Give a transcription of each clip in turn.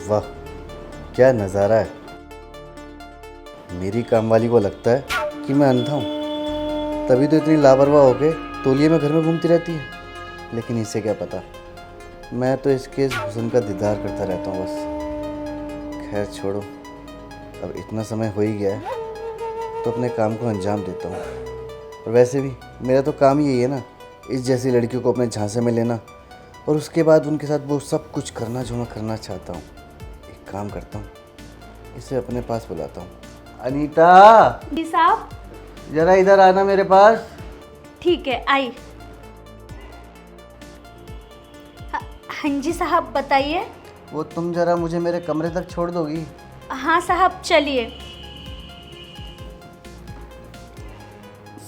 वाह, क्या नज़ारा है। मेरी कामवाली को लगता है कि मैं अंधा हूँ, तभी तो इतनी लापरवाह होके तौलिए में घर में घूमती रहती है। लेकिन इसे क्या पता, मैं तो इसके इस हुस्न का दीदार करता रहता हूँ बस। खैर छोड़ो, अब इतना समय हो ही गया है तो अपने काम को अंजाम देता हूँ। और वैसे भी मेरा तो काम ही यही है ना, इस जैसी लड़कियों को अपने झांसे में लेना और उसके बाद उनके साथ वो सब कुछ करना जो मैं करना चाहता हूँ। एक काम करता हूँ, इसे अपने पास बुलाता हूँ। अनीता, जी साहब। जरा इधर आना मेरे पास। ठीक है, आई। हाँ जी साहब, बताइए। वो तुम जरा मुझे मेरे कमरे तक छोड़ दोगी? हाँ साहब, चलिए।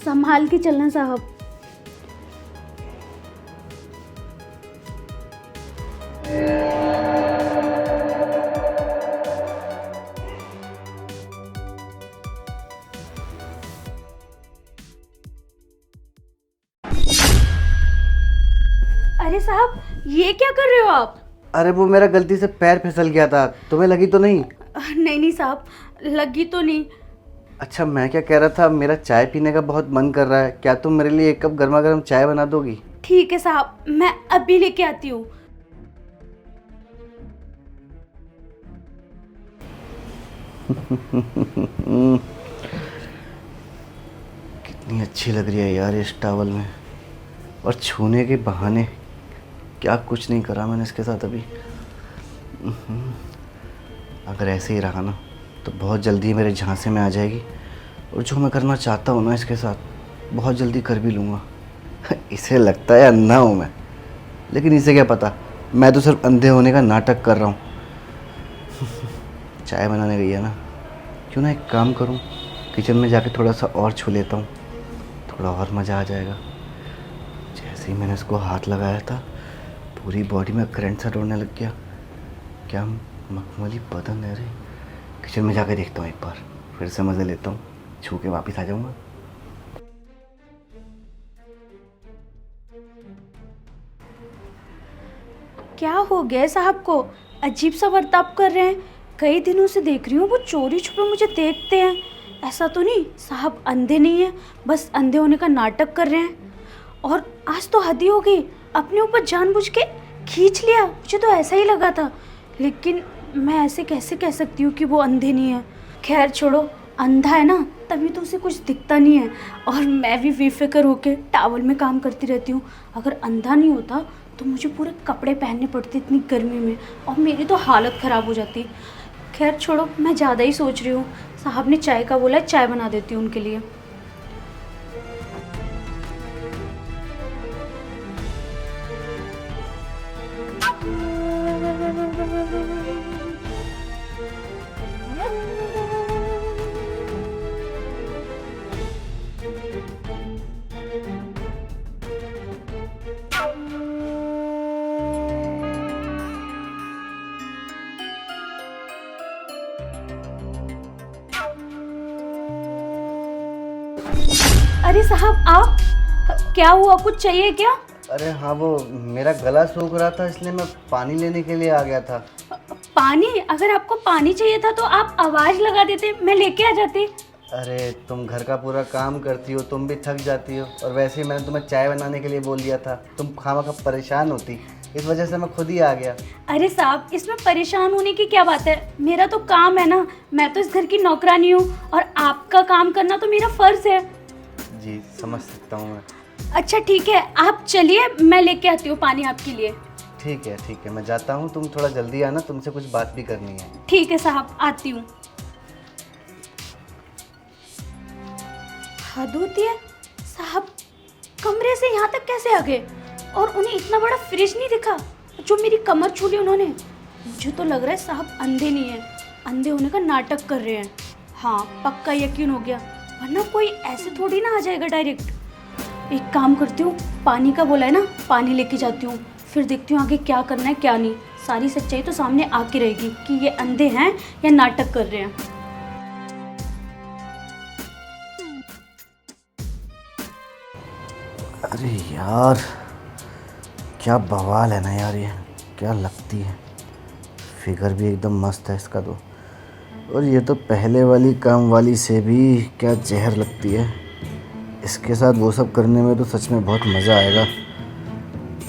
संभाल के चलना साहब। अरे साहब, ये क्या कर रहे हो आप? अरे वो मेरा गलती से पैर फिसल गया था, तुम्हें लगी तो नहीं? नहीं नहीं साहब, लगी तो नहीं। अच्छा, मैं क्या कह रहा था, मेरा चाय पीने का बहुत मन कर रहा है, क्या तुम मेरे लिए एक कप गर्मा गर्म चाय बना दोगी? ठीक है साहब, मैं अभी लेके आती हूँ। कितनी अच्छी लग रही है यार इस टॉवल में, और छूने के बहाने। क्या कुछ नहीं करा मैंने इसके साथ अभी। अगर ऐसे ही रहा ना तो बहुत जल्दी मेरे झांसे में आ जाएगी, और जो मैं करना चाहता हूँ ना इसके साथ बहुत जल्दी कर भी लूँगा। इसे लगता है अंधा हूँ मैं, लेकिन इसे क्या पता, मैं तो सिर्फ अंधे होने का नाटक कर रहा हूँ। चाय बनाने गई है ना, क्यों ना एक काम करूँ, किचन में जाके थोड़ा सा और छू लेता हूँ, थोड़ा और मज़ा आ जाएगा। जैसे ही मैंने इसको हाथ लगाया था, पूरी बॉडी में करंट सा दौड़ने लग गया। क्या मखमली बदन है रे। किचन में जाके देखता हूँ एक बार, फिर से मज़े लेता हूँ, छू के वापस आ जाऊँगा। क्या हो गया साहब को? अजीब सा बर्ताव कर रहे हैं। कई दिनों से देख रही हूँ वो चोरी छुपे मुझे देखते हैं। ऐसा तो नहीं साहब अंधे नहीं है, बस अंधे होने का नाटक कर रहे हैं। और आज तो हद ही हो गई, अपने ऊपर जानबूझ के खींच लिया। मुझे तो ऐसा ही लगा था, लेकिन मैं ऐसे कैसे कह सकती हूँ कि वो अंधे नहीं है। खैर छोड़ो, अंधा है ना तभी तो उसे कुछ दिखता नहीं है। और मैं भी बेफिक्र होके टावल में काम करती रहती हूँ। अगर अंधा नहीं होता तो मुझे पूरे कपड़े पहनने पड़ते इतनी गर्मी में, और मेरी तो हालत ख़राब हो जाती। खैर छोड़ो, मैं ज़्यादा ही सोच रही हूँ। साहब ने चाय का बोला, चाय बना देती हूँ उनके लिए। अरे साहब आप, क्या हुआ, कुछ चाहिए क्या? अरे हाँ, वो मेरा गला सूख रहा था इसलिए मैं पानी लेने के लिए आ गया था। पानी? अगर आपको पानी चाहिए था तो आप आवाज़ लगा देते, मैं लेके आ जाती। अरे तुम घर का पूरा काम करती हो, तुम भी थक जाती हो, और वैसे ही मैंने तुम्हें चाय बनाने के लिए बोल दिया था, तुम खामखा परेशान होती, इस वजह से मैं खुद ही आ गया। अरे साहब, इसमें परेशान होने की क्या बात है? मेरा तो काम है ना, मैं तो इस घर की नौकरानी हूँ, और आपका काम करना तो मेरा फ़र्ज़ है। जी समझ सकता हूँ मैं। अच्छा ठीक है, आप चलिए, मैं लेके आती हूँ पानी आपके लिए। ठीक है, मैं जाता हूँ, तुम थोड़ा जल्दी आना, तुमसे कुछ बात भी करनी है। ठीक है साहब, आती हूँ। हद होती है साहब, कमरे से यहाँ तक कैसे आ गए? और उन्हें इतना बड़ा फ्रिज नहीं दिखा जो मेरी कमर छू ली उन्होंने। मुझे तो लग रहा है साहब अंधे नहीं है, अंधे होने का नाटक कर रहे हैं। हाँ, पक्का यकीन हो गया, वरना कोई ऐसे थोड़ी ना आ जाएगा डायरेक्ट। एक काम करती हूँ, पानी का बोला है ना, पानी लेके जाती हूँ, फिर देखती हूँ आगे क्या करना है क्या नहीं। सारी सच्चाई तो सामने आके रहेगी कि ये अंधे हैं या नाटक कर रहे हैं। अरे यार, क्या बवाल है ना यार, ये क्या लगती है। फिगर भी एकदम मस्त है इसका तो। और ये तो पहले वाली काम वाली से भी क्या जहर लगती है। इसके साथ वो सब करने में तो सच में बहुत मज़ा आएगा।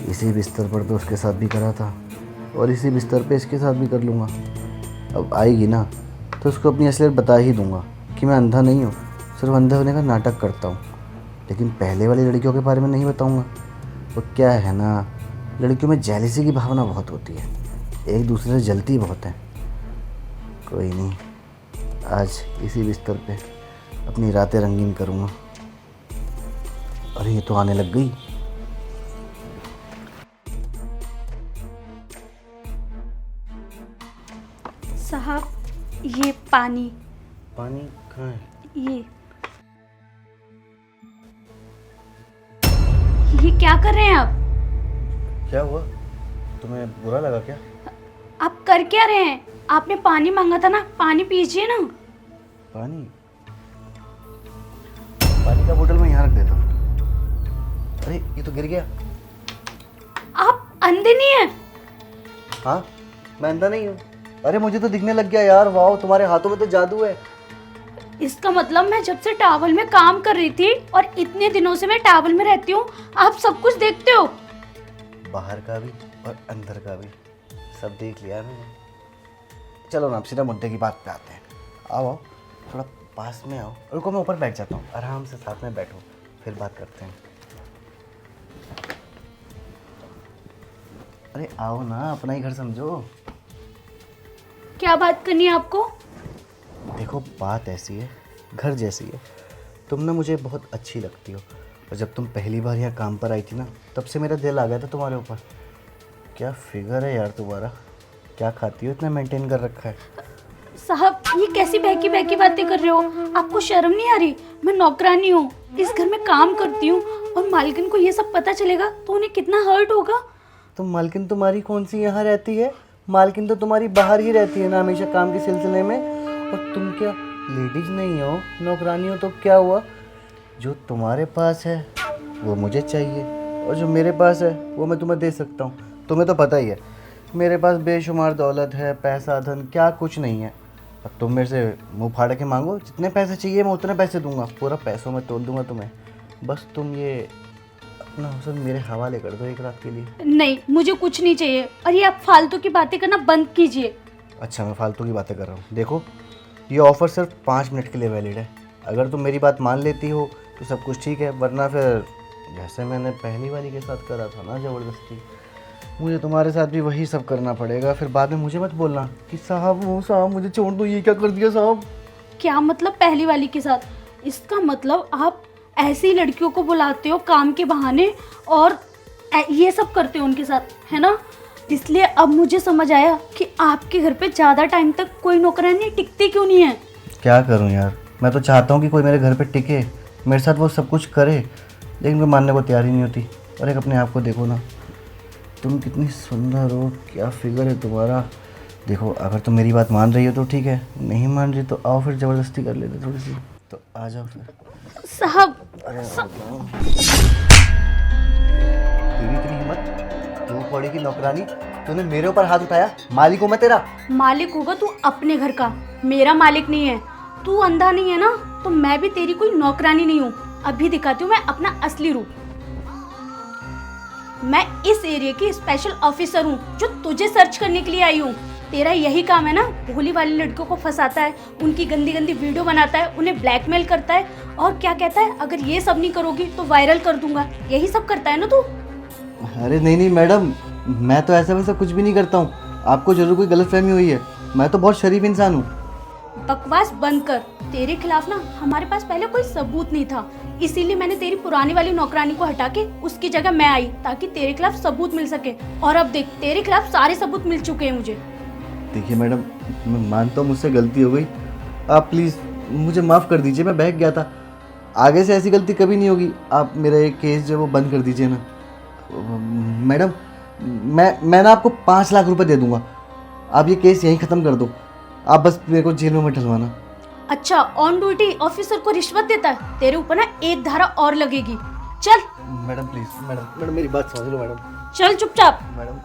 इसी बिस्तर पर तो उसके साथ भी करा था और इसी बिस्तर पे इसके साथ भी कर लूँगा। अब आएगी ना तो उसको अपनी असलियत बता ही दूँगा कि मैं अंधा नहीं हूँ, सिर्फ अंधे होने का नाटक करता हूँ। लेकिन पहले वाली लड़कियों के बारे में नहीं बताऊँगा। वो क्या है ना, लड़कियों में जेलसी की भावना बहुत होती है, एक दूसरे से जलती बहुत है। कोई नहीं, आज इसी बिस्तर पे अपनी रातें रंगीन करूँगा। अरे ये तो आने लग गई। साहब ये पानी। पानी कहाँ है? ये क्या कर रहे हैं आप? क्या हुआ, तुम्हें बुरा लगा क्या? आप कर क्या रहे हैं? आपने पानी मांगा था ना, पानी पीजिए ना। पानी? पानी का बोतल मैं यहाँ रख देता हूँ। अरे ये तो गिर गया। आप अंधे नहीं हैं? हाँ, मैं अंधा नहीं हूँ। अरे मुझे तो दिखने लग गया यार। वाह, तुम्हारे हाथों में तो जादू है। इसका मतलब मैं जब से टावल में काम कर रही थी और इतने दिनों से मैं टावल में रहती हूँ, आप सब कुछ देखते हो। बाहर का भी और अंदर का भी सब देख लिया मैंने। चलो ना, अब सीधा मुद्दे की बात पे आते हैं। आओ आओ, थोड़ा पास में आओ। रुको, मैं ऊपर बैठ जाता हूँ, आराम से साथ में बैठो, फिर बात करते हैं। अरे आओ ना, अपना ही घर समझो। क्या बात करनी है आपको? देखो, बात ऐसी है, घर जैसी है। तुम ना मुझे बहुत अच्छी लगती हो, और जब तुम पहली बार यहाँ काम पर आई थी ना, तब से मेरा दिल आ गया था तुम्हारे ऊपर। क्या फिगर है यार तुम्हारा, क्या खाती हो, इतना मेंटेन कर रखा है। साहब ये कैसी बहकी बहकी बातें कर रहे हो? आपको शर्म नहीं आ रही? मैं नौकरानी हूँ, इस घर में काम करती हूँ, और मालकिन को ये सब पता चलेगा तो उन्हें कितना हर्ट होगा। तो मालकिन तुम्हारी कौन सी यहाँ रहती है? मालकिन तो तुम्हारी बाहर ही रहती है ना, हमेशा काम के सिलसिले में। और तुम क्या लेडीज नहीं हो, नौकरानी हो? तो क्या हुआ, जो तुम्हारे पास है वो मुझे चाहिए, और जो मेरे पास है वो मैं तुम्हें दे सकता हूँ। तुम्हें तो पता ही है मेरे पास बेशुमार दौलत है, पैसा धन क्या कुछ नहीं है। अब तुम मेरे से मुंह फाड़ के मांगो, जितने पैसे चाहिए मैं उतने पैसे दूंगा, पूरा पैसों में तोल दूंगा तुम्हें। बस तुम ये अपना हुस्न मेरे हवाले कर दो एक रात के लिए। नहीं, मुझे कुछ नहीं चाहिए, और ये आप फालतू की बातें करना बंद कीजिए। अच्छा, मैं फालतू की बातें कर रहा हूँ। देखो, ये ऑफ़र सिर्फ 5 मिनट के लिए वैलिड है। अगर तुम मेरी बात मान लेती हो तो सब कुछ ठीक है, वरना फिर जैसे मैंने पहली वाली के साथ करा था ना ज़बरदस्ती, मुझे तुम्हारे साथ भी वही सब करना पड़ेगा। फिर बाद में मुझे मत बोलना कि साहब वो साहब मुझे छोड़ दो, ये क्या कर दिया साहब। क्या मतलब पहली वाली के साथ? इसका मतलब आप ऐसी लड़कियों को बुलाते हो काम के बहाने और ये सब करते हो उनके साथ, है ना? इसलिए अब मुझे समझ आया कि आपके घर पे ज़्यादा टाइम तक कोई नौकरानी टिकती क्यों नहीं है। क्या करूं यार, मैं तो चाहता हूं कि कोई मेरे घर पे टिके, मेरे साथ वो सब कुछ करे, लेकिन मैं मानने को तैयार ही नहीं होती। और एक अपने आप को देखो ना, तुम कितनी सुंदर हो, क्या फिगर है तुम्हारा। देखो, अगर तुम मेरी बात मान रही हो तो ठीक है, नहीं मान रही तो आओ फिर ज़बरदस्ती कर लेते थोड़ी सी। तो आ जाओ फिर। साहब तेरी इतनी हिम्मत, तू पड़ी की नौकरानी, तूने मेरे ऊपर हाथ उठाया। मालिक हूँ मैं तेरा। मालिक होगा तू अपने घर का, मेरा मालिक नहीं है। तू अंधा नहीं है ना, तो मैं भी तेरी कोई नौकरानी नहीं हूँ। अभी दिखाती हूँ मैं अपना असली रूप। मैं इस एरिया की स्पेशल ऑफिसर हूँ, जो तुझे सर्च करने के लिए आई हूँ। तेरा यही काम है ना, भोली वाली लड़कियों को फंसाता है, उनकी गंदी गंदी वीडियो बनाता है, उन्हें ब्लैकमेल करता है, और क्या कहता है, अगर ये सब नहीं करोगी तो वायरल कर दूंगा। यही सब करता है ना तू? अरे नहीं नहीं मैडम, मैं तो ऐसा वैसा कुछ भी नहीं करता हूँ। आपको जरूर कोई गलतफहमी हुई है, मैं तो बहुत शरीफ इंसान हूँ। बकवास बंद कर। तेरे खिलाफ ना हमारे पास पहले कोई सबूत नहीं था, इसीलिए मैंने तेरी पुरानी वाली नौकरानी को हटा के उसकी जगह मैं आई, ताकि तेरे खिलाफ सबूत मिल सके। और अब देख, तेरे खिलाफ सारे सबूत मिल चुके हैं मुझे। देखिए मैडम, मैं मानता हूँ मुझसे गलती हो गई, आप प्लीज़ मुझे माफ़ कर दीजिए। मैं बहक गया था, आगे से ऐसी गलती कभी नहीं होगी। आप मेरा एक केस जो है वो बंद कर दीजिए ना। मैडम, मैं ना आपको 5 लाख रुपए दे दूंगा, आप ये केस यहीं ख़त्म कर दो। आप बस मेरे को जेल में मत डलवाना। अच्छा, ऑन ड्यूटी ऑफिसर को रिश्वत देता है? तेरे ऊपर ना एक धारा और लगेगी। चल मैडम प्लीज़, मैडम मेरी बात समझ लो मैडम। चल चुपचाप। मैडम